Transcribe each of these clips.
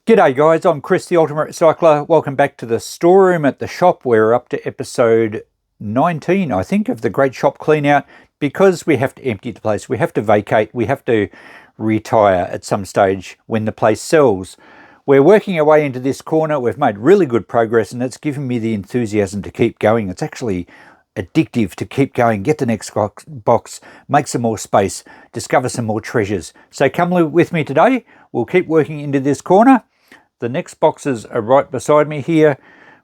G'day guys, I'm Chris the Ultimate Recycler. Welcome back to the storeroom at the shop. We're up to episode 19, I think, of the Great Shop Clean Out. Because we have to empty the place, we have to vacate, we have to retire at some stage when the place sells. We're working our way into this corner. We've made really good progress and it's given me the enthusiasm to keep going. It's actually addictive to keep going, get the next box, make some more space, discover some more treasures. So come with me today. We'll keep working into this corner. The next boxes are right beside me here.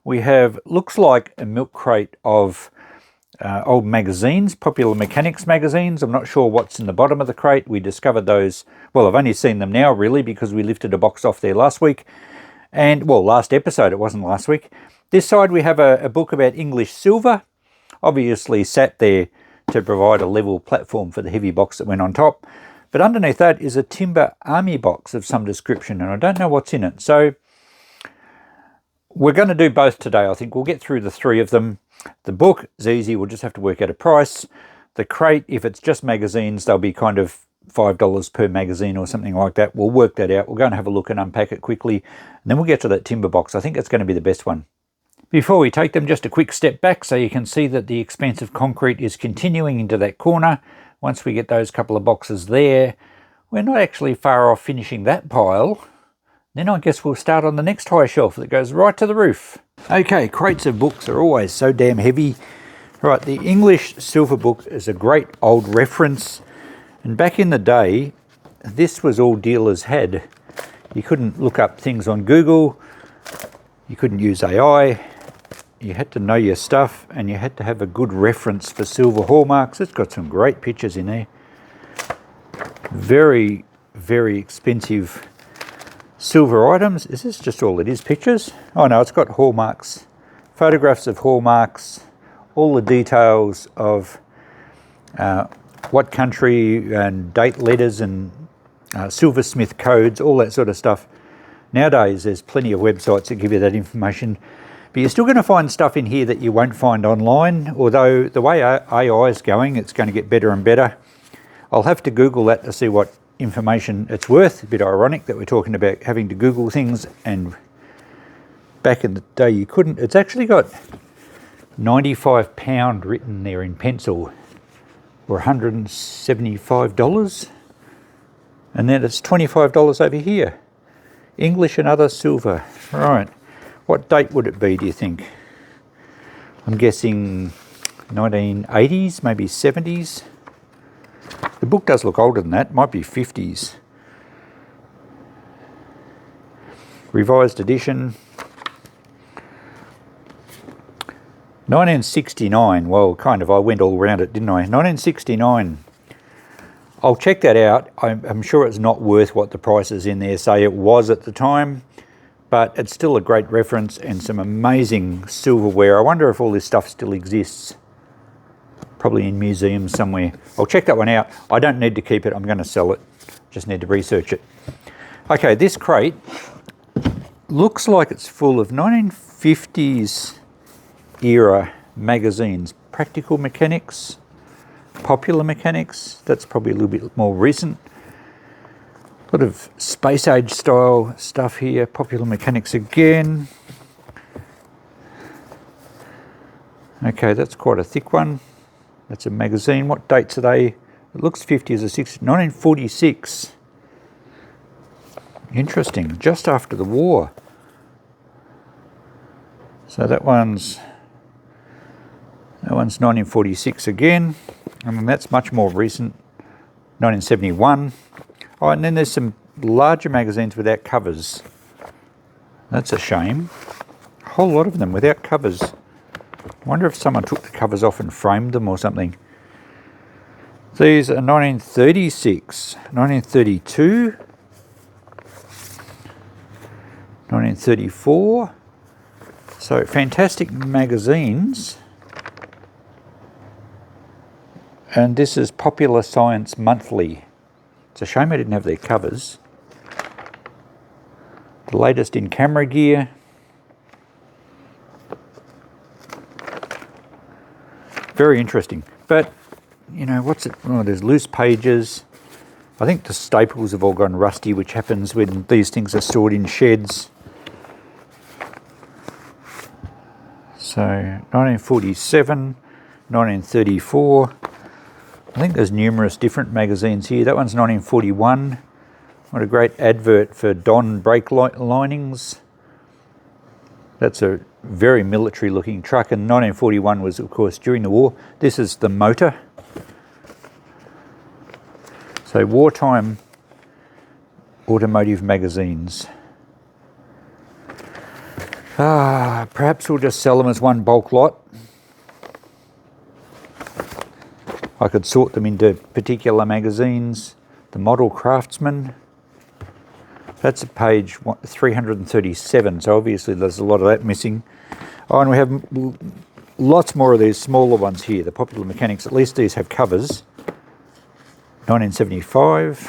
We have, looks like a milk crate of old magazines, Popular Mechanics magazines. I'm not sure what's in the bottom of the crate. We discovered those, well, I've only seen them now really because we lifted a box off there last week. And, well, last episode, it wasn't last week. This side we have a book about English silver, obviously sat there to provide a level platform for the heavy box that went on top. But underneath that is a timber army box of some description, and I don't know what's in it. So we're going to do both today, I think. We'll get through the three of them. The book is easy. We'll just have to work out a price. The crate, if it's just magazines, they'll be kind of $5 per magazine or something like that. We'll work that out. We'll go and have a look and unpack it quickly. And then we'll get to that timber box. I think it's going to be the best one. Before we take them, just a quick step back so you can see that the expanse of concrete is continuing into that corner. Once we get those couple of boxes there, we're not actually far off finishing that pile. Then I guess we'll start on the next high shelf that goes right to the roof. Okay, crates of books are always so damn heavy. Right, the English Silver book is a great old reference. And back in the day, this was all dealers had. You couldn't look up things on Google. You couldn't use AI. You had to know your stuff and you had to have a good reference for silver hallmarks. It's got some great pictures in there. Very, very expensive silver items. Is this just all it is, pictures? Oh no, it's got hallmarks, photographs of hallmarks, all the details of what country and date letters and silversmith codes, all that sort of stuff. Nowadays, there's plenty of websites that give you that information. But you're still going to find stuff in here that you won't find online, although the way AI is going, it's going to get better and better. I'll have to Google that to see what information it's worth. A bit ironic that we're talking about having to Google things, and back in the day you couldn't. It's actually got £95 written there in pencil, or $175. And then it's $25 over here. English and other silver. Right. What date would it be, do you think? I'm guessing 1980s, maybe 70s. The book does look older than that, might be 50s. Revised edition. 1969, well, kind of, I went all around it, didn't I? 1969. I'll check that out. I'm sure it's not worth what the prices in there say it was at the time. But it's still a great reference and some amazing silverware. I wonder if all this stuff still exists. Probably in museums somewhere. I'll check that one out. I don't need to keep it. I'm going to sell it. Just need to research it. Okay, this crate looks like it's full of 1950s era magazines. Practical Mechanics, Popular Mechanics. That's probably a little bit more recent. A lot of space age style stuff here. Popular Mechanics again. Okay, that's quite a thick one. That's a magazine. What dates are they? It looks 50s or 60s. 1946. Interesting. Just after the war. So that one's 1946 again. And then that's much more recent. 1971. Oh, and then there's some larger magazines without covers. That's a shame. A whole lot of them without covers. I wonder if someone took the covers off and framed them or something. These are 1936, 1932, 1934. So fantastic magazines. And this is Popular Science Monthly. It's a shame I didn't have their covers. The latest in camera gear. Very interesting. But, you know, what's it? Oh, there's loose pages. I think the staples have all gone rusty, which happens when these things are stored in sheds. So 1947, 1934. I think there's numerous different magazines here. That one's 1941. What a great advert for Don brake linings. That's a very military looking truck, and 1941 was of course during the war. This is the motor. So wartime automotive magazines. Perhaps we'll just sell them as one bulk lot. I could sort them into particular magazines. The Model Craftsman. That's at page 337, so obviously there's a lot of that missing. Oh, and we have lots more of these smaller ones here, the Popular Mechanics. At least these have covers. 1975,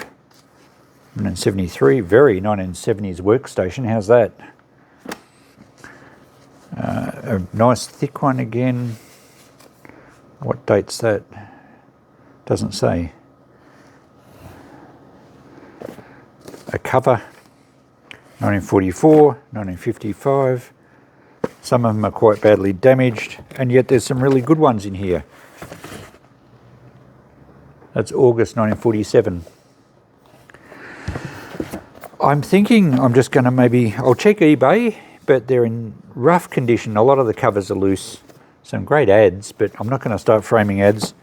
1973, very 1970s workstation. How's that? A nice thick one again. What date's that? Doesn't say. A cover. 1944, 1955. Some of them are quite badly damaged, and yet there's some really good ones in here. That's August 1947. I'm thinking I'm just going to I'll check eBay, but they're in rough condition. A lot of the covers are loose. Some great ads, but I'm not going to start framing ads.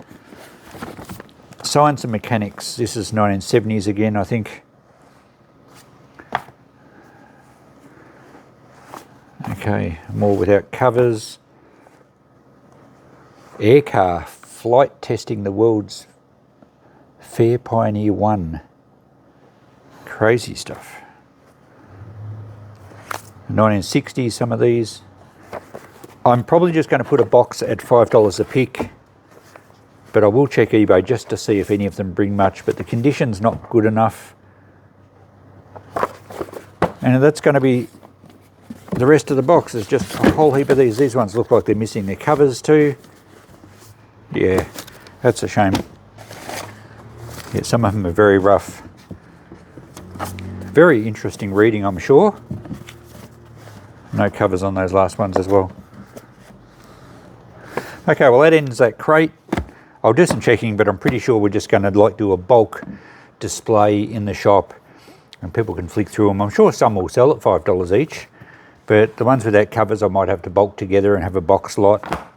Science and Mechanics. This is 1970s again, I think. Okay, more without covers. Aircar flight testing the world's Fair Pioneer 1. Crazy stuff. 1960s, some of these. I'm probably just going to put a box at $5 a pick, but I will check eBay just to see if any of them bring much, but the condition's not good enough. And that's going to be the rest of the box. Is just a whole heap of these. These ones look like they're missing their covers too. Yeah, that's a shame. Yeah, some of them are very rough. Very interesting reading, I'm sure. No covers on those last ones as well. Okay, well that ends that crate. I'll do some checking, but I'm pretty sure we're just going to do a bulk display in the shop, and people can flick through them. I'm sure some will sell at $5 each. But the ones without covers I might have to bulk together and have a box lot.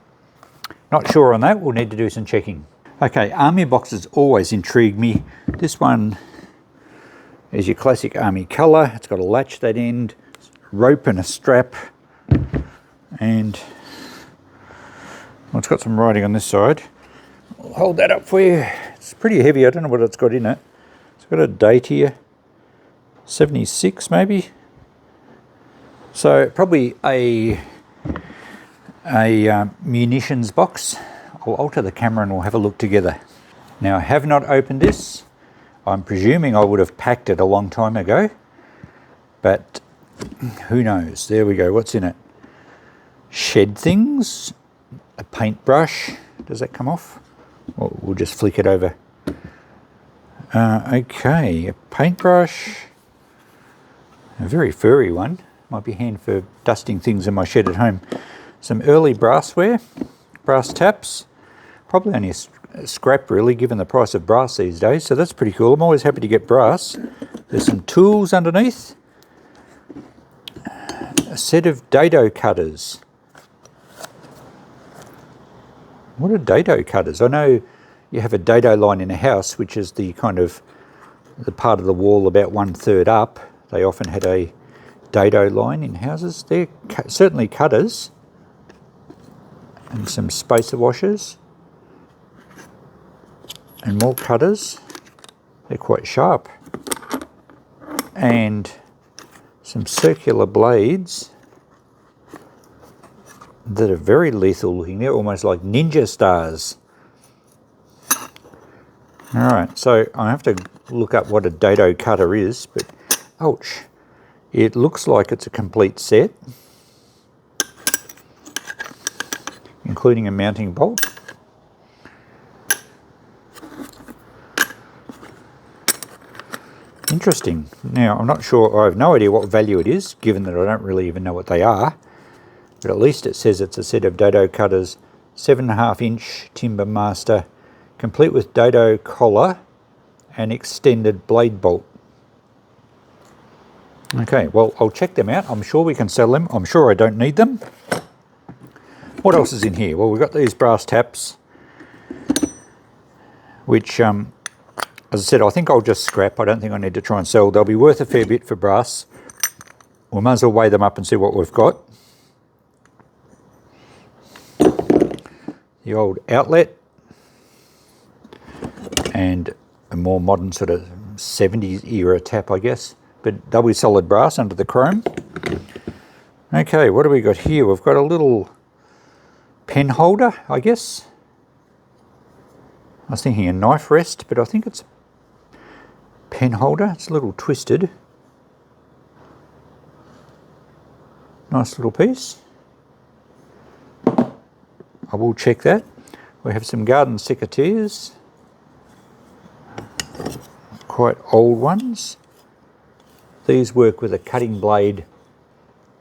Not sure on that, we'll need to do some checking. Okay, army boxes always intrigue me. This one is your classic army colour. It's got a latch that end, rope and a strap, and well, it's got some writing on this side. I'll hold that up for you. It's pretty heavy, I don't know what it's got in it. It's got a date here, 76 maybe. So probably a munitions box. I'll alter the camera and we'll have a look together. Now I have not opened this. I'm presuming I would have packed it a long time ago, but who knows? There we go. What's in it? Shed things, a paintbrush. Does that come off? Well, we'll just flick it over. Okay, a paintbrush, a very furry one. Might be handy for dusting things in my shed at home. Some early brassware, brass taps. Probably only a scrap really, given the price of brass these days, so that's pretty cool. I'm always happy to get brass. There's some tools underneath. A set of dado cutters. What are dado cutters? I know you have a dado line in a house, which is the kind of the part of the wall about 1/3 up. They often had a dado line in houses. They're certainly cutters. And some spacer washers. And more cutters. They're quite sharp. And some circular blades that are very lethal looking. They're almost like ninja stars. Alright, so I have to look up what a dado cutter is, but ouch. It looks like it's a complete set, including a mounting bolt. Interesting. Now, I'm not sure, I have no idea what value it is, given that I don't really even know what they are. But at least it says it's a set of dado cutters, 7.5 inch Timber Master, complete with dado collar and extended blade bolt. Okay, well, I'll check them out. I'm sure we can sell them. I'm sure I don't need them. What else is in here? Well, we've got these brass taps, which, as I said, I think I'll just scrap. I don't think I need to try and sell. They'll be worth a fair bit for brass. We might as well weigh them up and see what we've got. The old outlet and a more modern sort of 70s era tap, I guess. But they'll be solid brass under the chrome. Okay, what do we got here? We've got a little pen holder, I guess. I was thinking a knife rest, but I think it's a pen holder. It's a little twisted. Nice little piece. I will check that. We have some garden secateurs. Quite old ones. These work with a cutting blade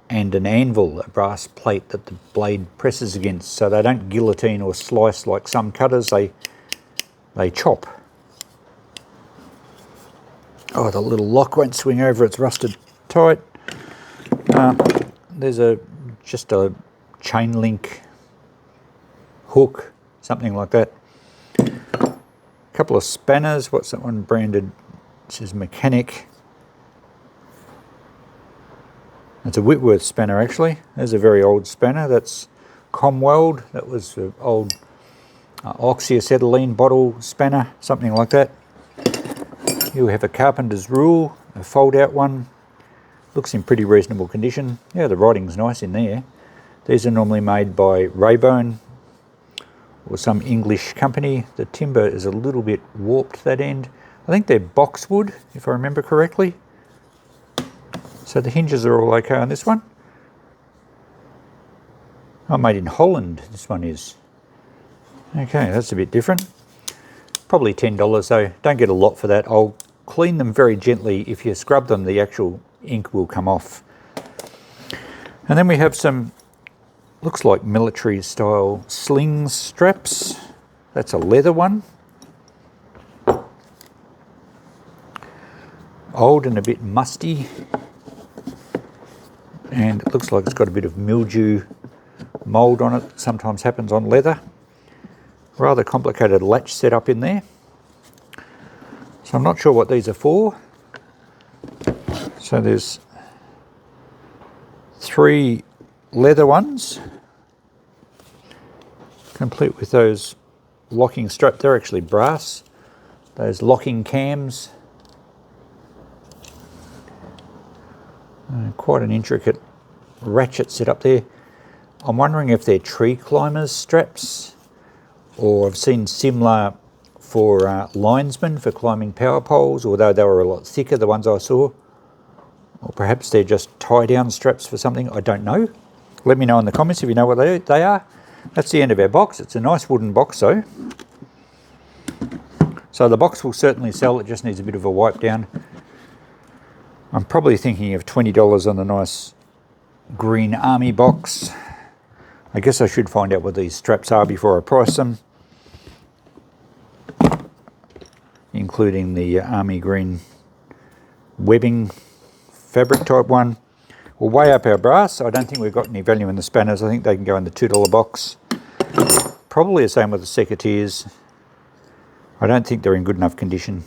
and an anvil, a brass plate that the blade presses against, so they don't guillotine or slice like some cutters, they chop. Oh, the little lock won't swing over, it's rusted tight. There's just a chain link hook, something like that. A couple of spanners. What's that one branded? It says Mechanic. It's a Whitworth spanner, actually. There's a very old spanner. That's Comweld. That was an old oxyacetylene bottle spanner, something like that. Here we have a carpenter's rule, a fold-out one. Looks in pretty reasonable condition. Yeah, the writing's nice in there. These are normally made by Raybone or some English company. The timber is a little bit warped, that end. I think they're boxwood, if I remember correctly. So the hinges are all okay on this one. Oh, made in Holland, this one is. Okay, that's a bit different. Probably $10 though. Don't get a lot for that. I'll clean them very gently. If you scrub them, the actual ink will come off. And then we have some, looks like military style sling straps. That's a leather one. Old and a bit musty. And it looks like it's got a bit of mildew mould on it. Sometimes happens on leather. Rather complicated latch setup in there. So I'm not sure what these are for. So there's 3 leather ones, complete with those locking straps. They're actually brass. Those locking cams. Quite an intricate ratchet set up there. I'm wondering if they're tree climbers straps, or I've seen similar for linesmen for climbing power poles, although they were a lot thicker, the ones I saw. Or perhaps they're just tie-down straps for something, I don't know. Let me know in the comments if you know what they are. That's the end of our box. It's a nice wooden box though. So the box will certainly sell, it just needs a bit of a wipe down. I'm probably thinking of $20 on the nice green army box. I guess I should find out what these straps are before I price them, including the army green webbing fabric type one. We'll weigh up our brass. I don't think we've got any value in the spanners. I think they can go in the $2 box. Probably the same with the secateurs. I don't think they're in good enough condition.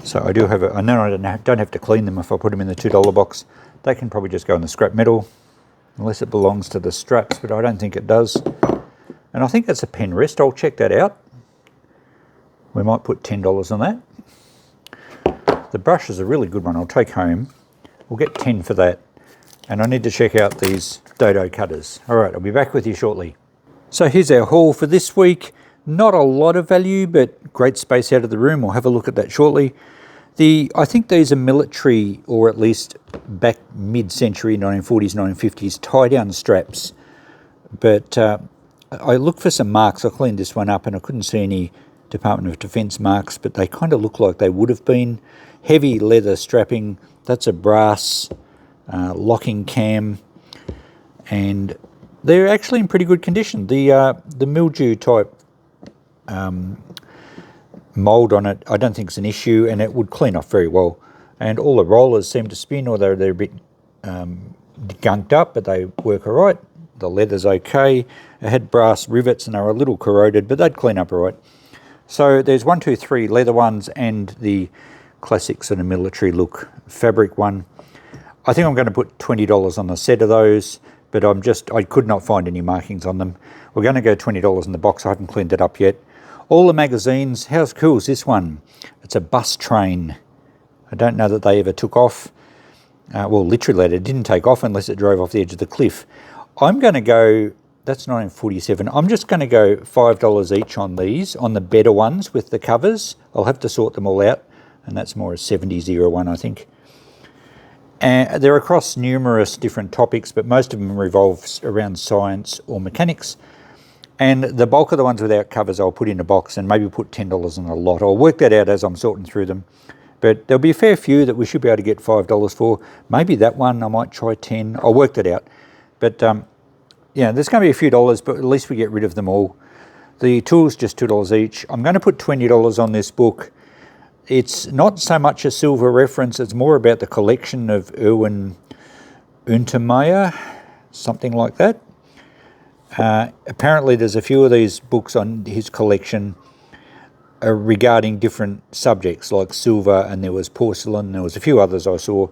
So I do have I know I don't have to clean them if I put them in the $2 box. They can probably just go in the scrap metal, unless it belongs to the straps, but I don't think it does. And I think that's a pen rest. I'll check that out. We might put $10 on that. The brush is a really good one. I'll take home. We'll get 10 for that. And I need to check out these dado cutters. All right, I'll be back with you shortly. So here's our haul for this week. Not a lot of value, but great space out of the room. We'll have a look at that shortly. I think these are military, or at least back mid-century, 1940s, 1950s, tie-down straps. But I looked for some marks. I cleaned this one up and I couldn't see any Department of Defence marks, but they kind of look like they would have been heavy leather strapping. That's a brass locking cam, and they're actually in pretty good condition. The mildew type mould on it, I don't think it's an issue, and it would clean off very well. And all the rollers seem to spin, although they're a bit gunked up, but they work all right. The leather's okay. It had brass rivets and they were a little corroded, but they'd clean up all right. So there's 1, 2, 3 leather ones and the classic sort of military look fabric one. I think I'm going to put $20 on the set of those, but I could not find any markings on them. We're going to go $20 in the box. I haven't cleaned it up yet. All the magazines. How cool is this one? It's a bus train. I don't know that they ever took off. Well, literally it didn't take off unless it drove off the edge of the cliff. I'm going to go, that's 1947. I'm just going to go $5 each on these, on the better ones with the covers. I'll have to sort them all out, and that's more a 70s era one, I think. And they're across numerous different topics, but most of them revolve around science or mechanics. And the bulk of the ones without covers I'll put in a box and maybe put $10 on a lot. I'll work that out as I'm sorting through them. But there'll be a fair few that we should be able to get $5 for. Maybe that one I might try 10. I'll work that out. But yeah, there's going to be a few dollars, but at least we get rid of them all. The tools, just $2 each. I'm going to put $20 on this book. It's not so much a silver reference, it's more about the collection of Erwin Untermeyer, something like that. Apparently there's a few of these books on his collection regarding different subjects like silver, and there was porcelain, there was a few others I saw.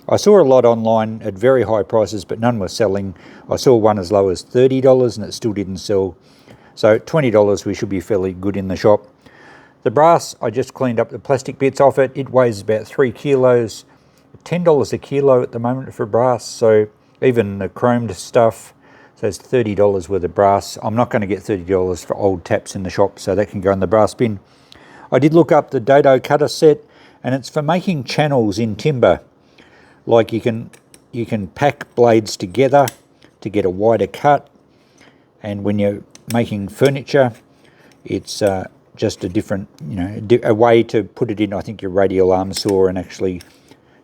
I saw a lot online at very high prices, but none were selling. I saw one as low as $30 and it still didn't sell. So $20 we should be fairly good in the shop. The brass, I just cleaned up the plastic bits off it. It weighs about 3 kilos, $10 a kilo at the moment for brass. So even the chromed stuff, so it's $30 worth of brass. I'm not going to get $30 for old taps in the shop, so that can go in the brass bin. I did look up the dado cutter set, and it's for making channels in timber. Like you can pack blades together to get a wider cut, and when you're making furniture, it's just a different, a way to put it in, I think, your radial arm saw and actually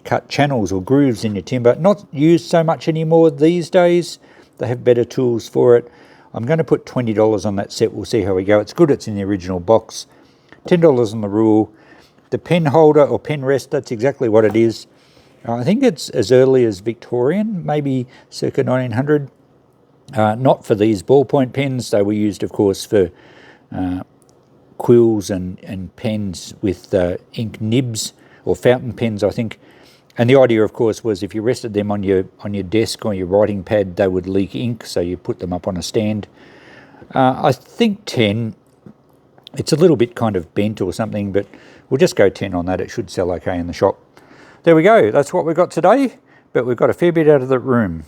cut channels or grooves in your timber. Not used so much anymore these days. They have better tools for it. I'm going to put $20 on that set. We'll see how we go. It's good it's in the original box. $10 on the rule. The pen holder or pen rest, that's exactly what it is. I think it's as early as Victorian, maybe circa 1900. Not for these ballpoint pens. They were used, of course, for quills and pens with ink nibs, or fountain pens, I think. And the idea, of course, was if you rested them on your desk or your writing pad, they would leak ink, so you put them up on a stand. I think 10. It's a little bit kind of bent or something, but we'll just go 10 on that. It should sell okay in the shop. There we go. That's what we've got today, but we've got a fair bit out of the room.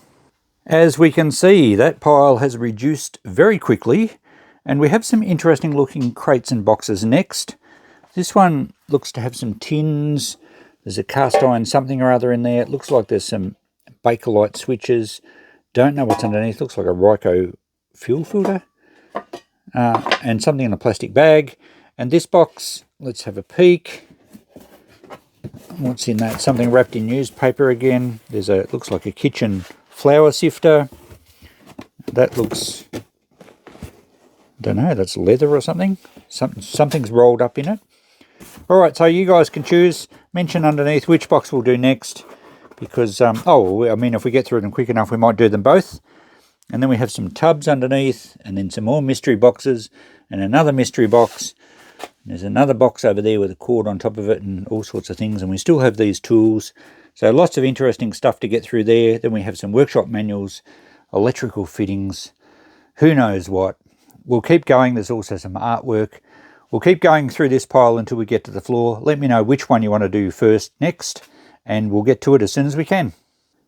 As we can see, that pile has reduced very quickly, and we have some interesting looking crates and boxes next. This one looks to have some tins. There's a cast iron something or other in there. It looks like there's some Bakelite switches. Don't know what's underneath. Looks like a Ryco fuel filter. And something in a plastic bag. And this box, let's have a peek. What's in that? Something wrapped in newspaper again. Looks like a kitchen flour sifter. That looks, don't know, that's leather or something. Something's rolled up in it. All right, so you guys can choose. Mention underneath which box we'll do next, because if we get through them quick enough, we might do them both. And then we have some tubs underneath, and then some more mystery boxes, and another mystery box. There's another box over there with a cord on top of it and all sorts of things, and we still have these tools. So lots of interesting stuff to get through there. Then we have some workshop manuals, electrical fittings, who knows what. We'll keep going. There's also some artwork. We'll keep going through this pile until we get to the floor. Let me know which one you want to do next, and we'll get to it as soon as we can.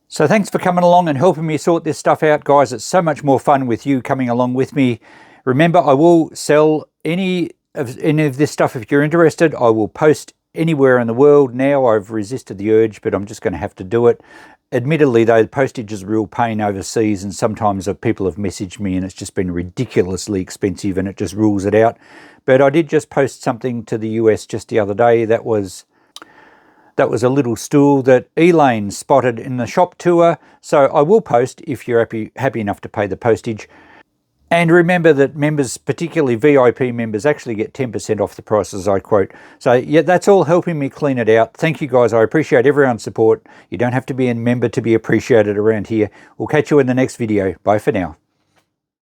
So thanks for coming along and helping me sort this stuff out, guys. It's so much more fun with you coming along with me. Remember, I will sell any of this stuff if you're interested. I will post anywhere in the world. Now I've resisted the urge, but I'm just going to have to do it. Admittedly, though, the postage is a real pain overseas, and sometimes people have messaged me and it's just been ridiculously expensive and it just rules it out. But I did just post something to the US just the other day. That was That was a little stool that Elaine spotted in the shop tour, so I will post if you're happy enough to pay the postage. And remember that members, particularly VIP members, actually get 10% off the prices I quote. So yeah, that's all helping me clean it out. Thank you guys. I appreciate everyone's support. You don't have to be a member to be appreciated around here. We'll catch you in the next video. Bye for now.